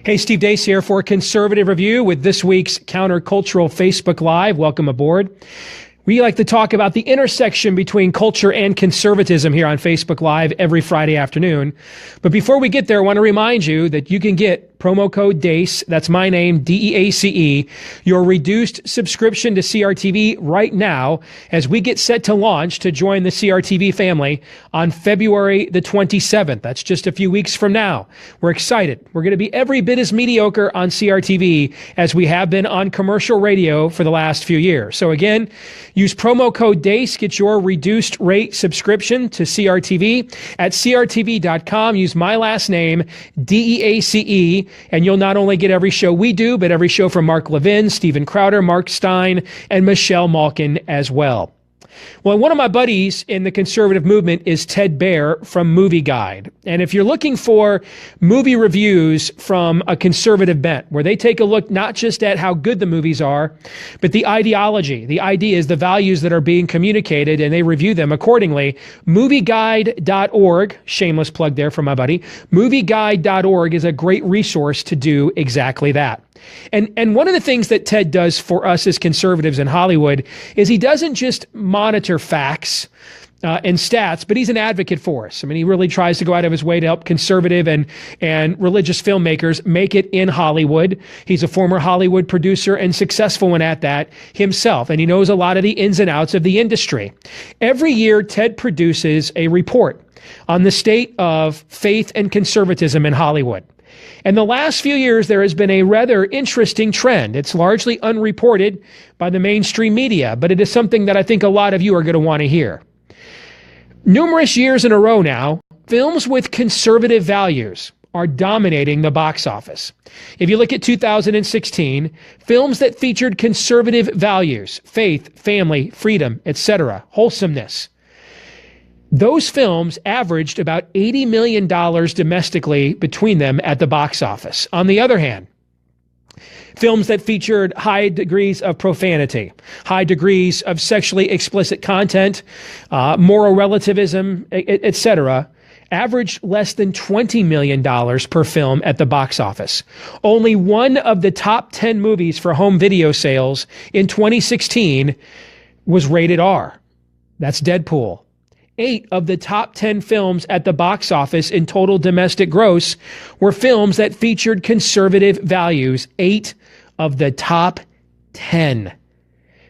Hey, Steve Deace here for Conservative Review with this week's Countercultural Facebook Live. Welcome aboard. We like to talk about the intersection between culture and conservatism here on Facebook Live every Friday afternoon. But before we get there, I want to remind you that you can get promo code DEACE, that's my name, D-E-A-C-E, your reduced subscription to CRTV right now as we get set to launch to join the CRTV family on February the 27th. That's just a few weeks from now. We're excited. We're going to be every bit as mediocre on CRTV as we have been on commercial radio for the last few years. So again, use promo code DEACE, get your reduced rate subscription to CRTV at crtv.com. Use my last name, D-E-A-C-E, and you'll not only get every show we do, but every show from Mark Levin, Steven Crowder, Mark Stein, and Michelle Malkin as well. Well, one of my buddies in the conservative movement is Ted Baer from Movie Guide. And if you're looking for movie reviews from a conservative bent, where they take a look not just at how good the movies are, but the ideology, the ideas, the values that are being communicated, and they review them accordingly, movieguide.org, shameless plug there for my buddy, movieguide.org is a great resource to do exactly that. And one of the things that Ted does for us as conservatives in Hollywood is he doesn't just monitor facts and stats, but he's an advocate for us. I mean, he really tries to go out of his way to help conservative and religious filmmakers make it in Hollywood. He's a former Hollywood producer and successful one at that himself, and he knows a lot of the ins and outs of the industry. Every year, Ted produces a report on the state of faith and conservatism in Hollywood. And the last few years, there has been a rather interesting trend. It's largely unreported by the mainstream media, but it is something that I think a lot of you are going to want to hear. Numerous years in a row now, films with conservative values are dominating the box office. If you look at 2016, films that featured conservative values, faith, family, freedom, etc., wholesomeness, those films averaged about $80 million domestically between them at the box office. On the other hand, films that featured high degrees of profanity, high degrees of sexually explicit content, moral relativism, etc., averaged less than $20 million per film at the box office. Only one of the top 10 movies for home video sales in 2016 was rated R. That's Deadpool. 8 of the top 10 films at the box office in total domestic gross were films that featured conservative values. 8 of the top 10.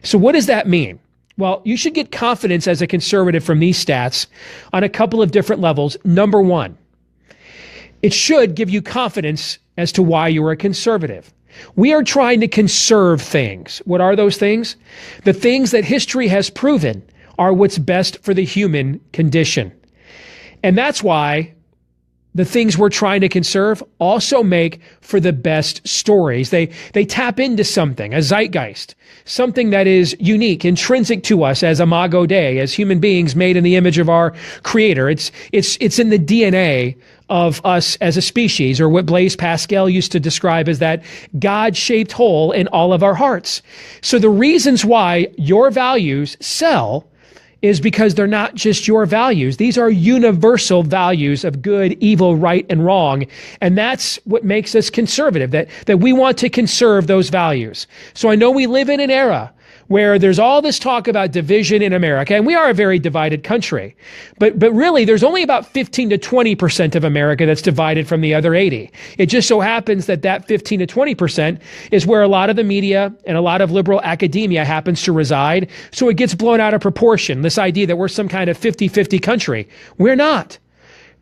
So what does that mean? Well, you should get confidence as a conservative from these stats on a couple of different levels. Number one, it should give you confidence as to why you are a conservative. We are trying to conserve things. What are those things? The things that history has proven are what's best for the human condition. And that's why the things we're trying to conserve also make for the best stories. They tap into something, a zeitgeist, something that is unique, intrinsic to us as Imago Dei, as human beings made in the image of our Creator. It's in the DNA of us as a species, or what Blaise Pascal used to describe as that God-shaped hole in all of our hearts. So the reasons why your values sell is because they're not just your values. These are universal values of good, evil, right, and wrong. And that's what makes us conservative, that we want to conserve those values. So I know we live in an era where there's all this talk about division in America, and we are a very divided country. But really, there's only about 15 to 20% of America that's divided from the other 80. It just so happens that 15 to 20% is where a lot of the media and a lot of liberal academia happens to reside. So it gets blown out of proportion, this idea that we're some kind of 50-50 country. We're not.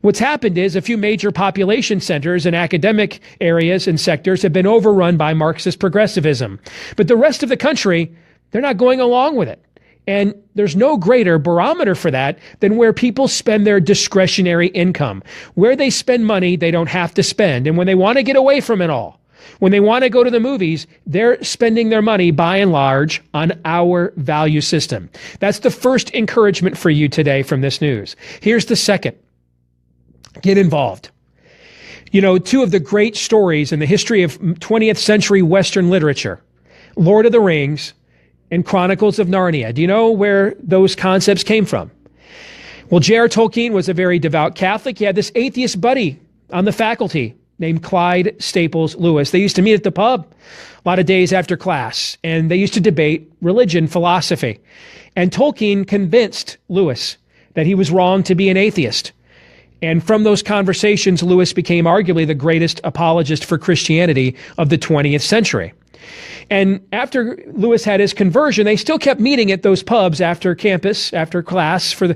What's happened is a few major population centers and academic areas and sectors have been overrun by Marxist progressivism. But the rest of the country, they're not going along with it. And there's no greater barometer for that than where people spend their discretionary income. Where they spend money they don't have to spend. And when they want to get away from it all, when they want to go to the movies, they're spending their money by and large on our value system. That's the first encouragement for you today from this news. Here's the second. Get involved. You know, two of the great stories in the history of 20th century Western literature, Lord of the Rings and Chronicles of Narnia. Do you know where those concepts came from? Well, J.R. Tolkien was a very devout Catholic. He had this atheist buddy on the faculty named Clyde Staples Lewis. They used to meet at the pub a lot of days after class, and they used to debate religion, philosophy. And Tolkien convinced Lewis that he was wrong to be an atheist. And from those conversations, Lewis became arguably the greatest apologist for Christianity of the 20th century. And after Lewis had his conversion, they still kept meeting at those pubs after campus, after class for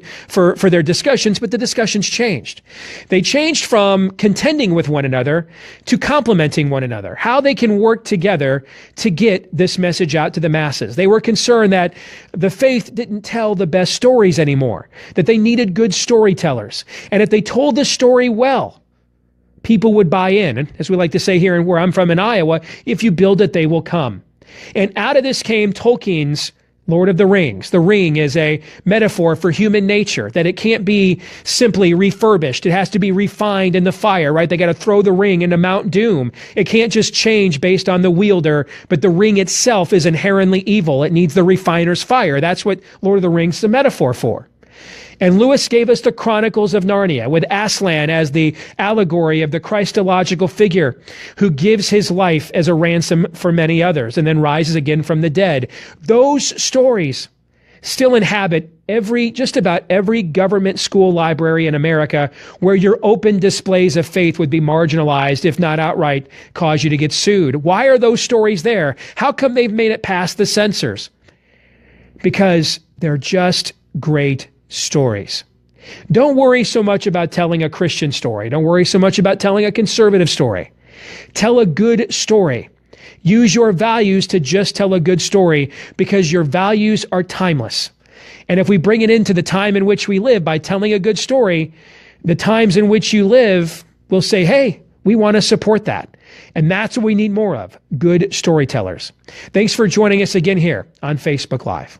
their discussions, but the discussions changed. They changed from contending with one another to complementing one another, how they can work together to get this message out to the masses. They were concerned that the faith didn't tell the best stories anymore, that they needed good storytellers. And if they told the story well, people would buy in. And as we like to say here and where I'm from in Iowa, if you build it, they will come. And out of this came Tolkien's Lord of the Rings. The ring is a metaphor for human nature, that it can't be simply refurbished. It has to be refined in the fire, right? They got to throw the ring into Mount Doom. It can't just change based on the wielder, but the ring itself is inherently evil. It needs the refiner's fire. That's what Lord of the Rings is a metaphor for. And Lewis gave us the Chronicles of Narnia, with Aslan as the allegory of the Christological figure who gives his life as a ransom for many others and then rises again from the dead. Those stories still inhabit just about every government school library in America, where your open displays of faith would be marginalized, if not outright cause you to get sued. Why are those stories there? How come they've made it past the censors? Because they're just great stories. Don't worry so much about telling a Christian story. Don't worry so much about telling a conservative story. Tell a good story. Use your values to just tell a good story, because your values are timeless. And if we bring it into the time in which we live by telling a good story, the times in which you live will say, hey, we want to support that. And that's what we need more of, good storytellers. Thanks for joining us again here on Facebook Live.